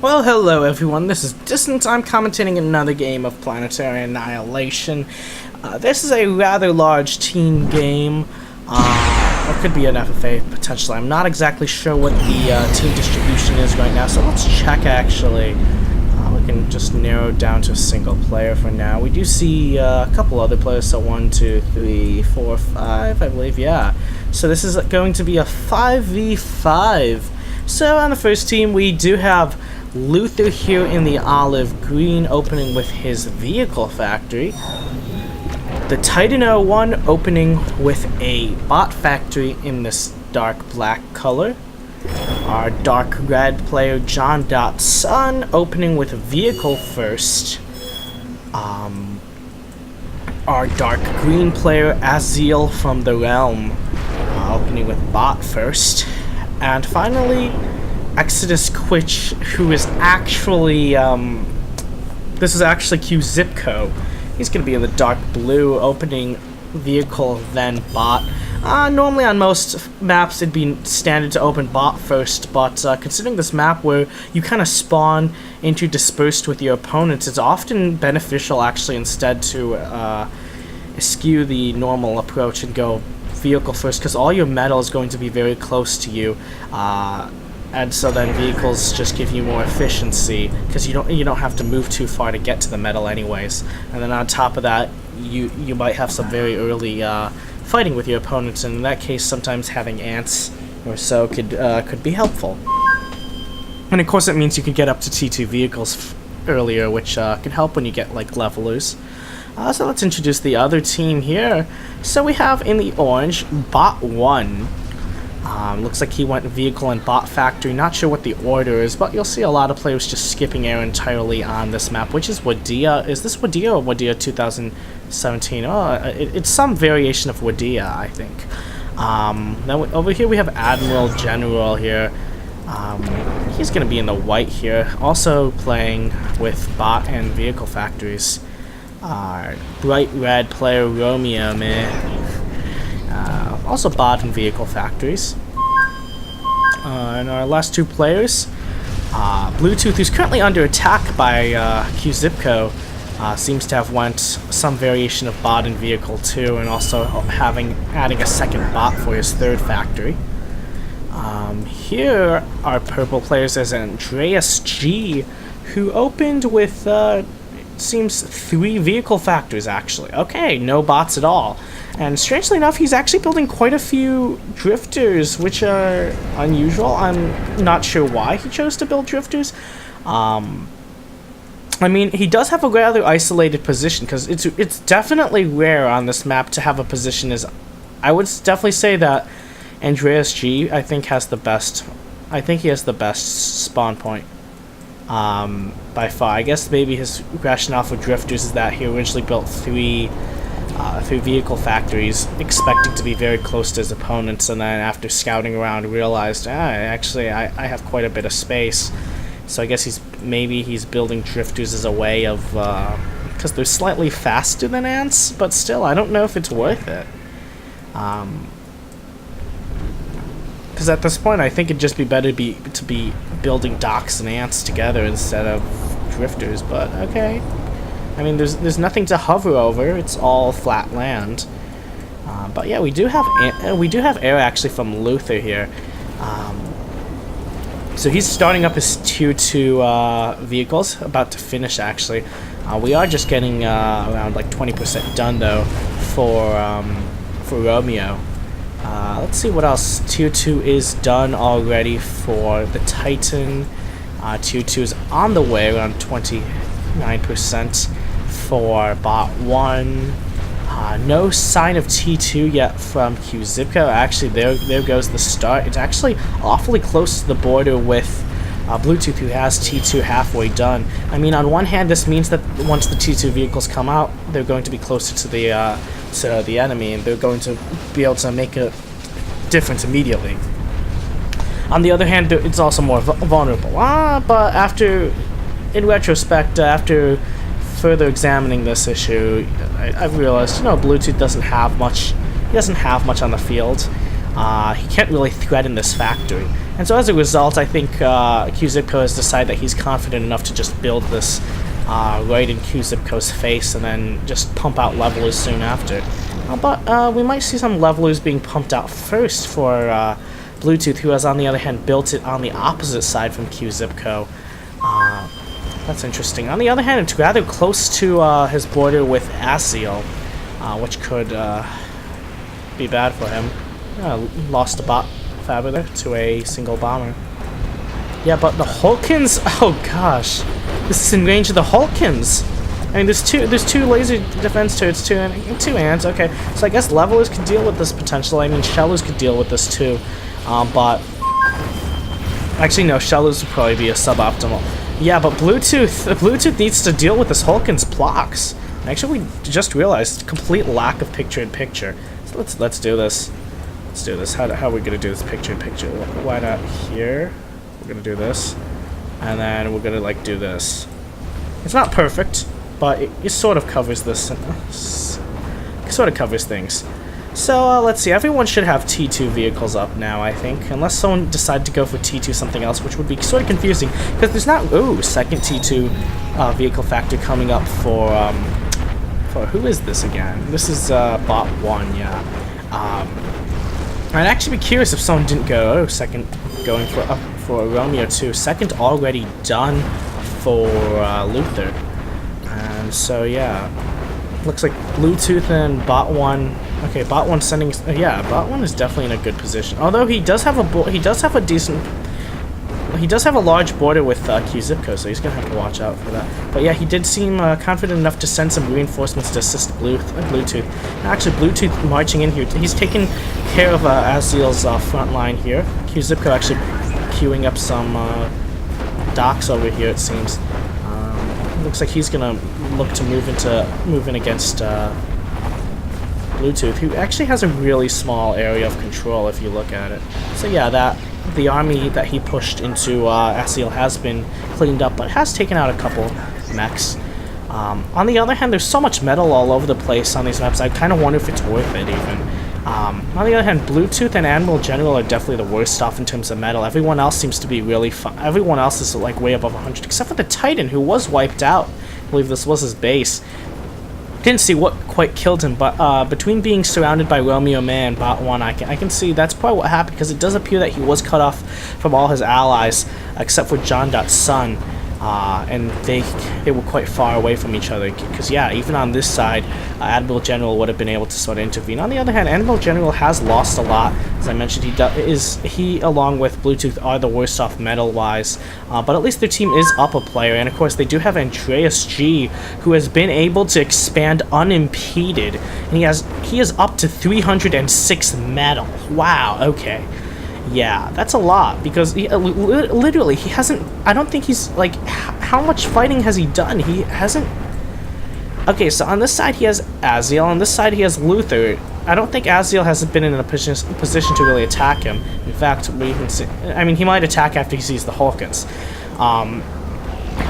Well, hello everyone, this is Distant. I'm commentating another game of Planetary Annihilation. This is a rather large team game, or could be an FFA potentially. I'm not exactly sure what the team distribution is right now, so let's check actually. We can just narrow down to a single player for now. We do see a couple other players, so 1, 2, 3, 4, 5, I believe, yeah. So this is going to be a 5v5. So on the first team we do have Luther here in the olive green, opening with his vehicle factory. The Titan 01 opening with a bot factory in this dark black color. Our dark red player johndotsun opening with a vehicle first. Our dark green player AsZeal from the realm opening with bot first. And finally, Exodus Quitch, who is actually, this is actually Qzipco. He's going to be in the dark blue, opening vehicle, then bot. Normally on most maps it'd be standard to open bot first, but considering this map where you kind of spawn into dispersed with your opponents, it's often beneficial actually instead to eschew the normal approach and go vehicle first, because all your metal is going to be very close to you. And so then vehicles just give you more efficiency because you don't have to move too far to get to the metal anyways. And then on top of that, you might have some very early fighting with your opponents, and in that case, sometimes having ants or so could be helpful. And of course, it means you can get up to T2 vehicles earlier, which can help when you get like levelers. So let's introduce the other team here. So we have in the orange bot 1. Looks like he went vehicle and bot factory. Not sure what the order is, but you'll see a lot of players just skipping air entirely on this map, which is Wadiya. Is this Wadiya or Wadiya 2017? Oh, it's some variation of Wadiya, I think. Then over here we have AdmiralGeneral here. He's going to be in the white here, also playing with bot and vehicle factories. Bright red player Romeo, also bot and vehicle factories. And our last two players, BluTooth, who's currently under attack by Qzipco, seems to have went some variation of bot and vehicle too, and also adding a second bot for his third factory. Here our purple players is AndreasG, who opened with seems 3 vehicle factories actually. Okay, no bots at all. And strangely enough, he's actually building quite a few drifters, which are unusual. I'm not sure why he chose to build drifters. I mean, he does have a rather isolated position, because it's definitely rare on this map to have a position as... I would definitely say that AndreasG, I think, has the best... I think he has the best spawn point. By far. I guess maybe his rationale for drifters is that he originally built 3 vehicle factories, expecting to be very close to his opponents, and then after scouting around realized, actually I have quite a bit of space. So I guess maybe he's building drifters as a way of, because they're slightly faster than ants, but still, I don't know if it's worth it. Because at this point, I think it'd just be better to be building docks and ants together instead of drifters. But okay, I mean, there's nothing to hover over; it's all flat land. But yeah, we do have air actually from Luther here. So he's starting up his tier 2 vehicles, about to finish actually. We are just getting around like 20% done though for Romeo. Let's see what else. Tier 2 is done already for the Titan. Tier 2 is on the way, around 29% for bot 1. No sign of T2 yet from Qzipco. Actually, there goes the start. It's actually awfully close to the border with BluTooth, who has T2 halfway done. I mean, on one hand, this means that once the T2 vehicles come out, they're going to be closer to the enemy, and they're going to be able to make a difference immediately. On the other hand, it's also more vulnerable. But in retrospect, after further examining this issue, I've realized, BluTooth doesn't have much. He doesn't have much on the field. He can't really threaten this factory. And so as a result, I think Qzipco has decided that he's confident enough to just build this right in Qzipco's face and then just pump out levelers soon after. But we might see some levelers being pumped out first for BluTooth, who has on the other hand built it on the opposite side from Qzipco. That's interesting. On the other hand, it's rather close to his border with AsZeal, which could be bad for him. Lost a bot fabber there to a single bomber. Yeah, but the Hulkins, oh gosh, this is in range of the Hulkins. I mean, there's two laser defense turrets, two ants. Okay, so I guess levelers could deal with this potential. I mean, shellers could deal with this too, but actually no, shellers would probably be a suboptimal. Yeah, but BluTooth needs to deal with this Hulkins blocks. Actually, we just realized complete lack of picture-in-picture. So let's do this. Let's do this. How are we gonna do this picture-in-picture? Why not here? We're gonna do this, and then we're gonna like do this. It's not perfect, but it sort of covers this. Sort of covers things. So let's see. Everyone should have T2 vehicles up now, I think, unless someone decided to go for T2 something else, which would be sort of confusing because there's not second T2 vehicle factor coming up for who is this again? This is bot 1, yeah. I'd actually be curious if someone didn't go second, going for Romeo 2. Second already done for Luther, and so yeah, looks like BluTooth and bot 1. Okay, bot 1 sending. Yeah, bot 1 is definitely in a good position. Although he does have a large border with Qzipco, so he's gonna have to watch out for that. But yeah, he did seem confident enough to send some reinforcements to assist BluTooth. Actually, BluTooth marching in here, he's taking care of AsZeal's front line here. Qzipco actually queuing up some docks over here, it seems. Looks like he's gonna look to move in against BluTooth, who actually has a really small area of control if you look at it. So yeah, the army that he pushed into AsZeal has been cleaned up, but has taken out a couple mechs. On the other hand, there's so much metal all over the place on these maps, I kind of wonder if it's worth it even. On the other hand, BluTooth and AdmiralGeneral are definitely the worst off in terms of metal. Everyone else seems to be really fun. Everyone else is like way above 100, except for the Titan, who was wiped out. I believe this was his base. Didn't see what quite killed him, but between being surrounded by Romeo Man and bot 1, I can see that's probably what happened, because it does appear that he was cut off from all his allies, except for johndotsun, and they were quite far away from each other, because yeah, even on this side, AdmiralGeneral would have been able to sort of intervene. On the other hand, AdmiralGeneral has lost a lot. As I mentioned, he along with BluTooth are the worst off metal-wise, but at least their team is up a player, and of course they do have AndreasG, who has been able to expand unimpeded, and he is up to 306 metal. Wow, okay. Yeah, that's a lot, because literally he hasn't, I don't think he's, like, how much fighting has he done? He hasn't. Okay, so on this side he has AsZeal, on this side he has Luther. I don't think AsZeal hasn't been in a position to really attack him. In fact, we even see, I mean, he might attack after he sees the Hulkins.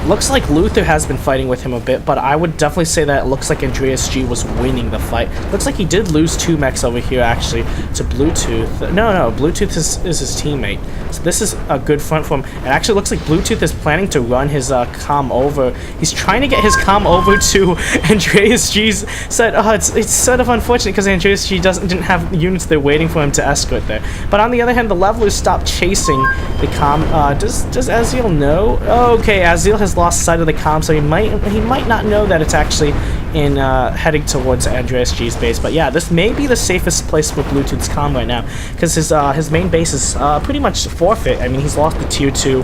Looks like Luther has been fighting with him a bit, but I would definitely say that it looks like AndreasG was winning the fight. Looks like he did lose 2 mechs over here, actually, to BluTooth. No, BluTooth is his teammate. So this is a good front for him. It actually looks like BluTooth is planning to run his comm over. He's trying to get his comm over to AndreasG's side. Oh, it's sort of unfortunate, because AndreasG didn't have units there waiting for him to escort there. But on the other hand, the levelers stopped chasing the comm. Does AsZeal know? Oh, okay, AsZeal has lost sight of the comm, so he might not know that it's actually in heading towards AndreasG's base. But yeah, this may be the safest place for BluTooth's comm right now, because his main base is pretty much forfeit. I mean, he's lost the tier 2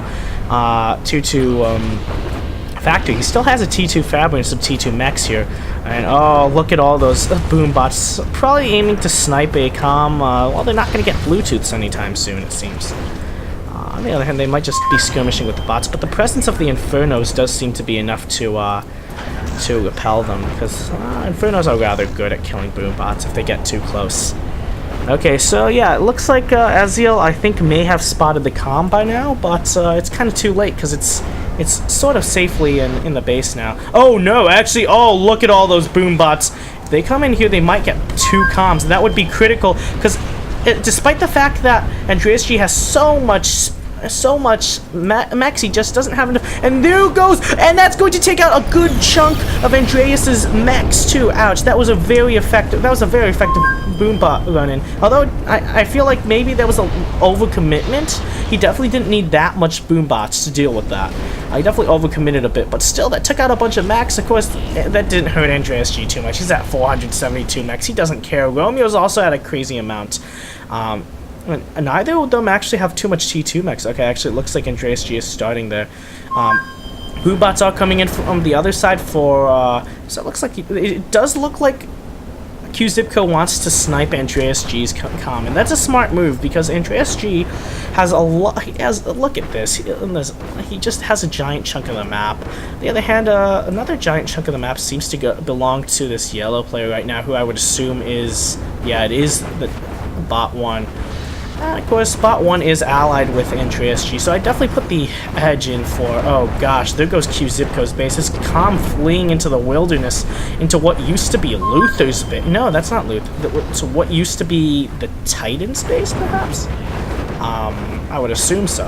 factory. He still has a T2 fab and some T2 mechs here, and oh, look at all those boom bots, probably aiming to snipe a comm. Well, they're not going to get BluTooths anytime soon, it seems. On the other hand, they might just be skirmishing with the bots, but the presence of the Infernos does seem to be enough to repel them, because Infernos are rather good at killing boom bots if they get too close. Okay, so yeah, it looks like AsZeal, I think, may have spotted the comm by now, but it's kind of too late, because it's sort of safely in the base now. Oh no, actually, oh, look at all those boom bots. If they come in here, they might get 2 comms, and that would be critical, because despite the fact that AndreasG has so much so much mechs, he just doesn't have enough. And there goes, and that's going to take out a good chunk of Andreas's mechs too. Ouch, that was a very effective boombot run-in. Although I feel like maybe there was an overcommitment. He definitely didn't need that much boombots to deal with that. He definitely overcommitted a bit, but still, that took out a bunch of mechs. Of course, that didn't hurt AndreasG too much. He's at 472 mechs. He doesn't care. Romeo's also at a crazy amount. Neither of them actually have too much T2 mechs. Okay, actually, it looks like AndreasG is starting there. Boobots are coming in from the other side for, so it looks like, it does look like Qzipco wants to snipe AndreasG's comm, and that's a smart move, because AndreasG has a lot, look at this, he just has a giant chunk of the map. On the other hand, another giant chunk of the map seems to belong to this yellow player right now, who I would assume is, yeah, it is the bot 1. And of course, bot 1 is allied with AndreasG, so I definitely put the edge in for, oh gosh, there goes Qzipco's base. His comm fleeing into the wilderness, into what used to be Luther's base. No, that's not Luther. So what used to be the Titan's base, perhaps? I would assume so.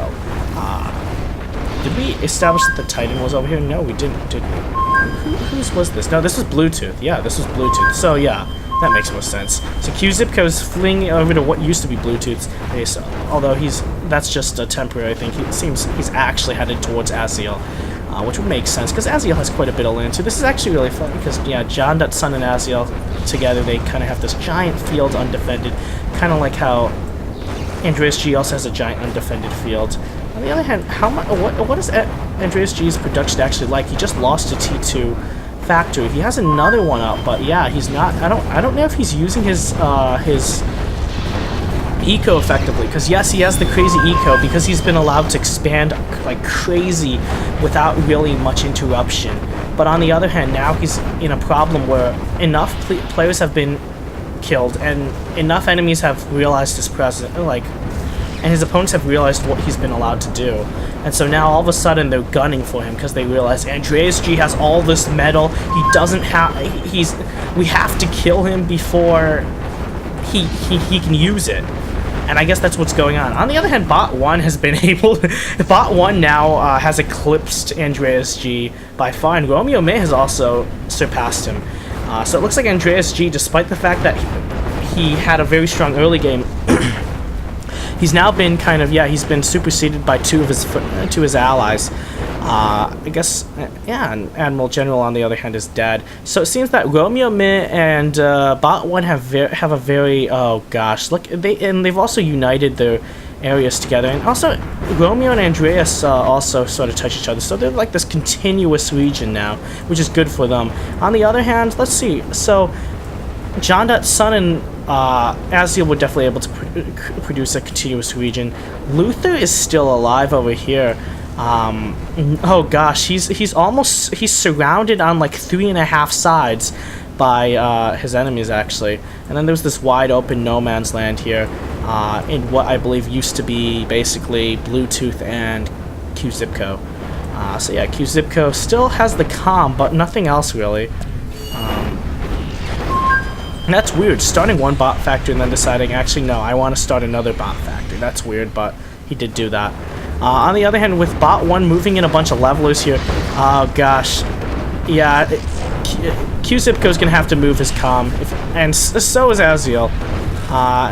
Did we establish that the Titan was over here? No, we didn't, did we? Whose was this? No, this was BluTooth. Yeah, this was BluTooth. So yeah. That makes more sense. So Qzipco's fleeing over to what used to be BluTooth's base, although that's just a temporary thing. He seems he's actually headed towards AsZeal, which would make sense, because AsZeal has quite a bit of land too. This is actually really fun, because, yeah, johndotsun and AsZeal together, they kind of have this giant field undefended, kind of like how AndreasG also has a giant undefended field. On the other hand, what is AndreasG's production actually like? He just lost a T2 factory. He has another one up, but yeah, he's not. I don't know if he's using his eco effectively, because yes, he has the crazy eco because he's been allowed to expand like crazy without really much interruption. But on the other hand, now he's in a problem where enough players have been killed and enough enemies have realized his presence, and his opponents have realized what he's been allowed to do. And so now all of a sudden they're gunning for him because they realize AndreasG has all this metal. He doesn't have. We have to kill him before he can use it. And I guess that's what's going on. On the other hand, bot 1 has been able. Bot 1 now has eclipsed AndreasG by far, and Romeo May has also surpassed him. So it looks like AndreasG, despite the fact that he had a very strong early game. He's now been kind of, he's been superseded by two of his allies. I guess, yeah, and AdmiralGeneral on the other hand is dead. So it seems that Romeo May and bot 1 have a very, oh gosh, look, they've also united their areas together, and also Romeo and Andreas also sort of touch each other. So they're like this continuous region now, which is good for them. On the other hand, let's see. So johndotsun and AsZeal were definitely able to produce a continuous region. Luther is still alive over here. Oh gosh, he's surrounded on like 3.5 sides by his enemies actually. And then there's this wide open no man's land here in what I believe used to be basically BluTooth and Qzipco. So yeah, Qzipco still has the comm, but nothing else really. And that's weird, starting one bot factory and then deciding, actually, no, I want to start another bot factory. That's weird, but he did do that. On the other hand, with bot 1 moving in a bunch of levelers here, oh gosh, yeah, Qzipco's going to have to move his comm, and so is AsZeal.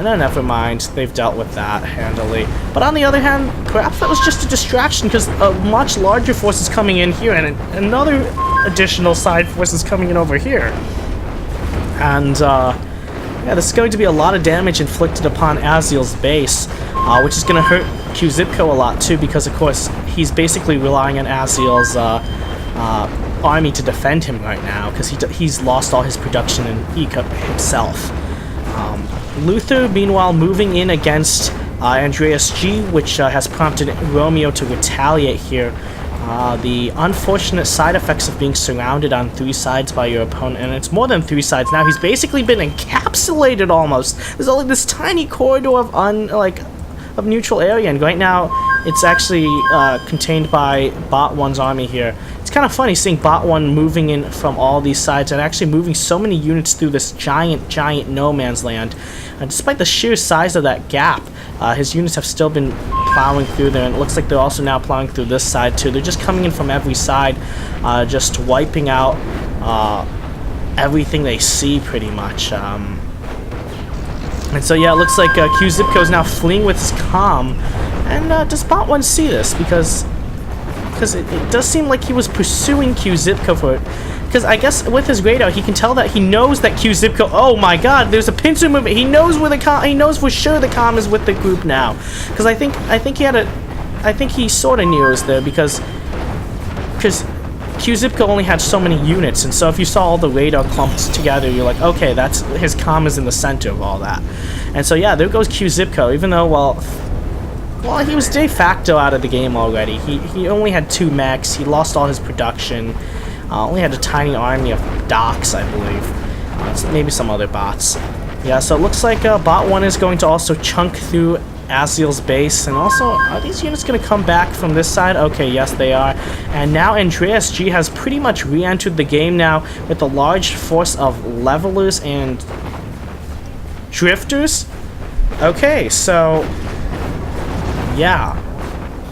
No, never mind, they've dealt with that handily. But on the other hand, perhaps that was just a distraction, because a much larger force is coming in here, and another additional side force is coming in over here. And, yeah, this is going to be a lot of damage inflicted upon AsZeal's base, which is going to hurt Qzipco a lot, too, because, of course, he's basically relying on AsZeal's army to defend him right now, because he's lost all his production and eco himself. Luther, meanwhile, moving in against AndreasG, which has prompted Romeo to retaliate here. The unfortunate side effects of being surrounded on 3 sides by your opponent, and it's more than 3 sides now. He's basically been encapsulated almost. There's only this tiny corridor of neutral area, and right now It's actually contained by Bot 1's army here. It's kind of funny seeing Bot 1 moving in from all these sides and actually moving so many units through this giant no man's land. Despite the sheer size of that gap, his units have still been plowing through there, and it looks like they're also now plowing through this side too. They're just coming in from every side, just wiping out everything they see pretty much. And so yeah, it looks like Qzipco is now fleeing with his comm. And does Bot 1 see this? Because it does seem like he was pursuing Qzipco for it. Because I guess with his radar, he can tell that he knows that Qzipco. Oh my God! There's a pincer movement. He knows where the comm. He knows for sure the comm is with the group now. Because I think he sort of knew it was there because Qzipco only had so many units, and so if you saw all the radar clumped together, you're like, okay, that's his comm is in the center of all that. And so yeah, there goes Qzipco. Even though well, he was de facto out of the game already. He only had 2 mechs. He lost all his production. Only had a tiny army of docks, I believe. Maybe some other bots. Yeah, so it looks like Bot 1 is going to also chunk through AsZeal's base. And also, are these units going to come back from this side? Okay, yes, they are. And now AndreasG has pretty much re-entered the game now with a large force of levelers and drifters. Okay, so yeah,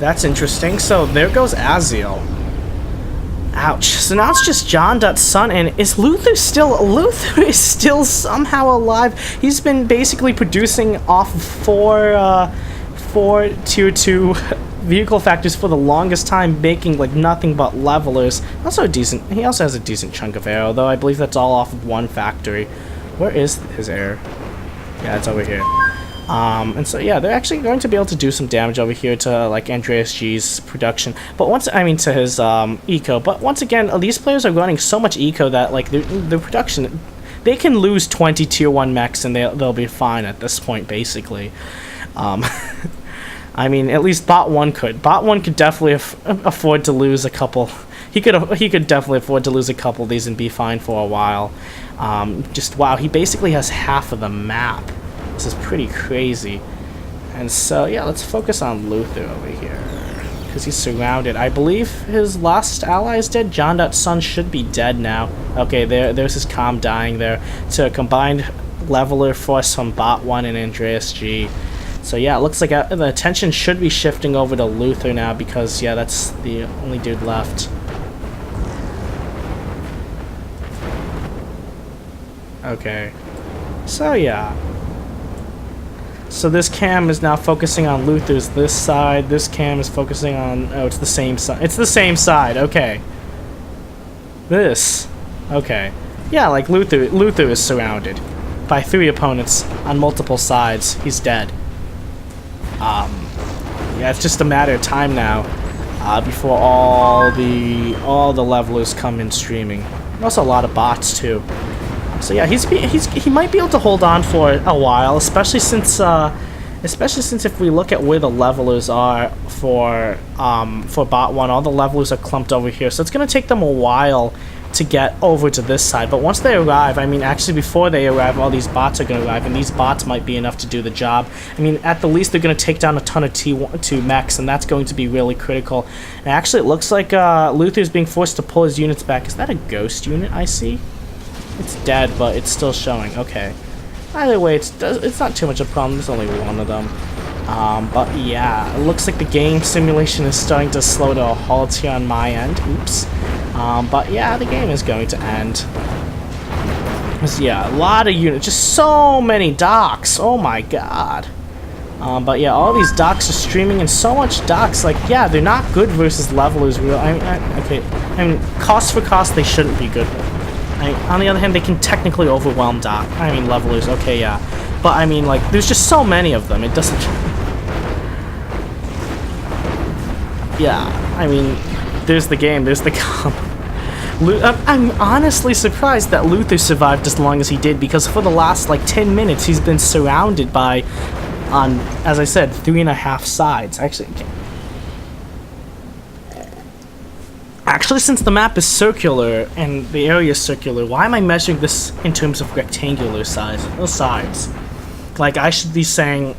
that's interesting. So there goes AsZeal. Ouch. So now it's just johndotsun, and is Luther still... Luther is still somehow alive. He's been basically producing off of four tier 2 vehicle factories for the longest time, making like nothing but levelers. He also has a decent chunk of air, though I believe that's all off of 1 factory. Where is his air? Yeah, it's over here. And so yeah, they're actually going to be able to do some damage over here to like AndreasG's production, but to his eco. But once again, these players are running so much eco that like their production, they can lose 20 tier 1 mechs and they'll be fine at this point, basically. I mean, at least Bot 1 could. Bot 1 could definitely afford to lose a couple. He could definitely afford to lose a couple of these and be fine for a while. Just wow, he basically has half of the map. This is pretty crazy. And so, yeah, let's focus on Luther over here. Because he's surrounded. I believe his last ally is dead. johndotsun should be dead now. Okay, there's his comm dying there. To a combined leveler force from Bot 1 and AndreasG. So, yeah, it looks like the attention should be shifting over to Luther now. Because, yeah, that's the only dude left. Okay. So, yeah. So this cam is now focusing on Luther's this side. This cam is focusing on... Oh, it's the same side. It's the same side. Okay. This. Okay. Yeah, like Luther is surrounded by 3 opponents on multiple sides. He's dead. Yeah, it's just a matter of time now before all the levelers come in streaming. Also a lot of bots too. So yeah, he might be able to hold on for a while, especially since if we look at where the levelers are for Bot 1, all the levelers are clumped over here. So it's gonna take them a while to get over to this side. But once they arrive, I mean, actually before they arrive, all these bots are gonna arrive, and these bots might be enough to do the job. I mean, at the least, they're gonna take down a ton of T2 mechs, and that's going to be really critical. And actually, it looks like Luther's being forced to pull his units back. Is that a ghost unit I see? It's dead, but it's still showing. Okay. Either way, it's not too much of a problem. There's only one of them. But yeah, it looks like the game simulation is starting to slow to a halt here on my end. Oops. But yeah, the game is going to end. So yeah, a lot of units. Just so many docks. Oh my god. But yeah, all these docks are streaming, and so much docks. Like, yeah, they're not good versus levelers. I mean, cost for cost, they shouldn't be good. On the other hand, they can technically overwhelm levelers, okay, yeah. But, I mean, like, there's just so many of them, it doesn't... Yeah, I mean, there's the game, there's the comp. I'm honestly surprised that Luther survived as long as he did, because for the last, like, 10 minutes, he's been surrounded by, as I said, 3.5 sides. Actually, since the map is circular and the area is circular, why am I measuring this in terms of rectangular sides? Like, I should be saying...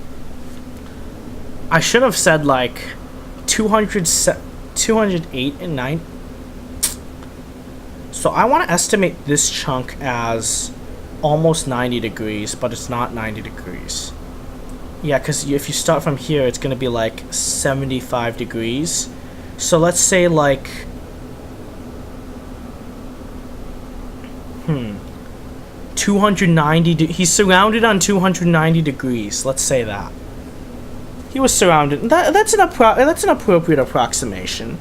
I should have said, like, 208 and 9. So I want to estimate this chunk as almost 90 degrees, but it's not 90 degrees. Yeah, because if you start from here, it's going to be like 75 degrees. So let's say like 290. He's surrounded on 290 degrees. Let's say that he was surrounded. That's an appropriate approximation.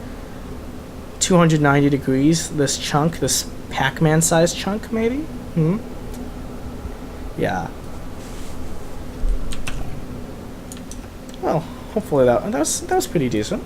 290 degrees. This chunk, this Pac-Man sized chunk, maybe. Yeah. Well, hopefully that was pretty decent.